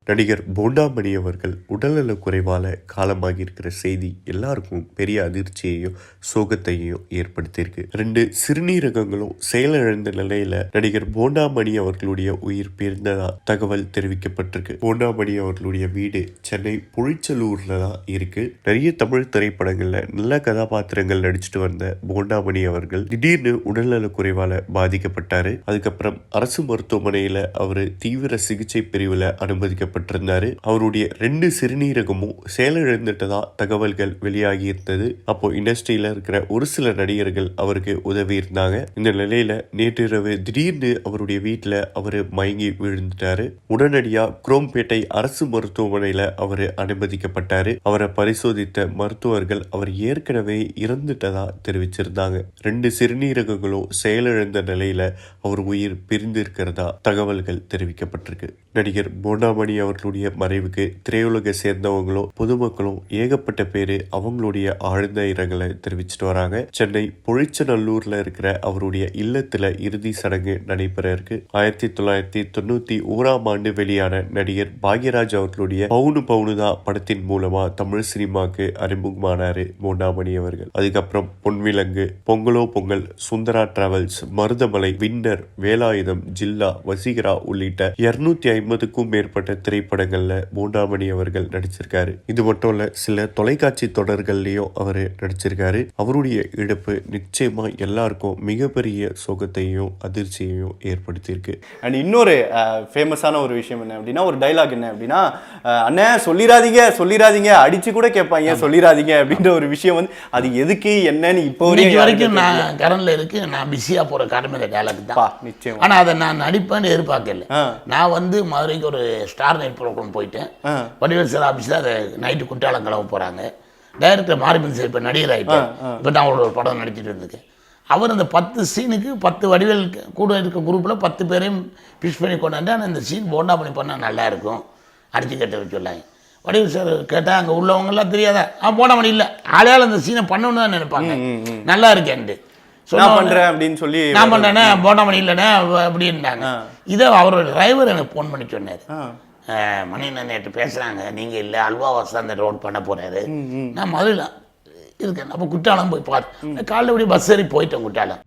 நடிகர் போண்டாமணி அவர்கள் உடல்நலக் குறைவால காலமாகி இருக்கிற செய்தி எல்லாருக்கும் பெரிய அதிர்ச்சியையும் சோகத்தையும் ஏற்படுத்தியிருக்கு. 2 சிறுநீரகங்களும் செயலிழந்த நிலையில நடிகர் போண்டாமணி அவர்களுடைய உயிர் பிரிந்ததா தகவல் தெரிவிக்கப்பட்டிருக்கு. போண்டாமணி அவர்களுடைய வீடு சென்னை புழிச்சலூர்ல தான் இருக்கு. நிறைய தமிழ் திரைப்படங்கள்ல நல்ல கதாபாத்திரங்கள் நடிச்சுட்டு வந்த போண்டாமணி அவர்கள் திடீர்னு உடல்நலக் குறைவால பாதிக்கப்பட்டாரு. அதுக்கப்புறம் அரசு மருத்துவமனையில அவரு தீவிர சிகிச்சை பிரிவுல அனுமதிக்கப்பட்டாரு. அவருடைய 2 சிறுநீரகமும் செயலிழந்துட்டதா தகவல்கள் வெளியாகி இருந்தது. அப்போ இண்டஸ்ட்ரியில இருக்கிற ஒரு சில நடிகர்கள் அவருக்கு உதவி இருந்தாங்க. இந்த நிலையில நேற்றிரவு திடீர்னு அவருடைய வீட்டுல அவரு மயங்கி விழுந்துட்டாரு. உடனடியா குரோம்பேட்டை அரசு மருத்துவமனையில அவரு அனுமதிக்கப்பட்டாரு. அவரை பரிசோதித்த மருத்துவர்கள் அவர் ஏற்கனவே இறந்துட்டதா தெரிவிச்சிருந்தாங்க. 2 சிறுநீரகங்களும் செயலிழந்த நிலையில அவர் உயிர் பிரிந்திருக்கிறதா தகவல்கள் தெரிவிக்கப்பட்டிருக்கு. நடிகர் போண்டாமணி அவர்களுடைய மறைவுக்கு திரையுலகை சேர்ந்தவங்களும் பொதுமக்களும் ஏகப்பட்ட பேரு அவங்களுடைய ஆழ்ந்த இரங்கலை தெரிவிச்சுட்டு வராங்க. சென்னை பொழிச்சநல்லூர்ல இருக்கிற அவருடைய இல்லத்துல இறுதி சடங்கு நடைபெற இருக்கு. 1991 வெளியான நடிகர் பாக்யராஜ் அவர்களுடைய பவுனு பவுனுதா படத்தின் மூலமா தமிழ் சினிமாக்கு அறிமுகமானாரு போண்டாமணி அவர்கள். அதுக்கப்புறம் பொன்விலங்கு, பொங்கலோ பொங்கல், சுந்தரா டிராவல்ஸ், மருதமலை, வின்னர், வேலாயுதம், ஜில்லா, வசீகரா உள்ளிட்ட 250க்கும் மேற்பட்ட திரைப்படங்கள்ல போண்டாமணி அவர்கள் நடிச்சிருக்காரு. இது மட்டும் இல்ல, சில தொலைக்காட்சி தொடர்கள்லயும் அவரு நடிச்சிருக்காரு. அவருடைய இழப்பு நிச்சயமா எல்லாருக்கும் மிகப்பெரிய சோகத்தையும் அதிர்ச்சியையும் ஏற்படுத்தியிருக்கு. அண்ட் இன்னொரு ஃபேமஸான ஒரு விஷயம் என்ன அப்படின்னா, ஒரு டைலாக் என்ன அப்படின்னா, அண்ணே சொல்லிடாதீங்க சொல்லிடாதீங்க, அடிச்சு கூட கேட்பாங்க சொல்லிடாதீங்க அப்படின்ற ஒரு விஷயம் வந்து அது எதுக்கு என்னன்னு இப்போ வரைக்கும் நான் கரண்ட்ல இருக்கு. நான் பிஸியா போற காரணமே டைலாக் தான் நிச்சயம். ஆனா அதை நான் நடிப்பேன்னு எதிர்பார்க்கல. நான் வந்து மதுரைக்கு ஒரு ஸ்டார் நைட் ப்ரோக்ராம் போயிட்டேன். வடிவேல் சார் ஆஃபீஸில் அதை நைட்டு குற்றாலம் கிளம்ப போகிறாங்க. டைரக்டர் மாரிமன் சார் இப்போ நடிகர் ஆகிட்டேன். இப்போ நான் ஒரு படம் நடிச்சிட்டு இருந்திருக்கேன். அவர் அந்த 10 சீனுக்கு 10 வடிவேல் கூட இருக்க குரூப்பில் 10 பேரையும் ஃபிக்ஸ் பண்ணி கொண்டாந்து ஆனால் இந்த சீன் போண்டாமணி பண்ணால் நல்லாயிருக்கும் அடிச்சு கேட்ட வச்சுள்ளாங்க. வடிவேல் சார் கேட்டால் அங்கே உள்ளவங்கெல்லாம் தெரியாதா போண்டாமணி இல்லை ஆளையால் அந்த சீனை பண்ணணும்னு தான் நினைப்பாங்க. நல்லா இருக்கேன்ட்டு பண்றேன் அப்படின்னு சொல்லி நான் பண்றேனே போண்டாமணி இல்லைண்ணே அப்படின்னாங்க. இதை அவரோட டிரைவர் எனக்கு ஃபோன் பண்ணி சொன்னார். மணியண்ணன் நேற்று பேசுறாங்க, நீங்க இல்லை அல்வா வசந்த ரோட் பண்ண போறாரு. நான் முதல்ல இருக்கேன். அப்போ குற்றாலம் போய் பார்த்து காலைல அப்படியே பஸ் ஏறி போயிட்டேன் குற்றாலம்.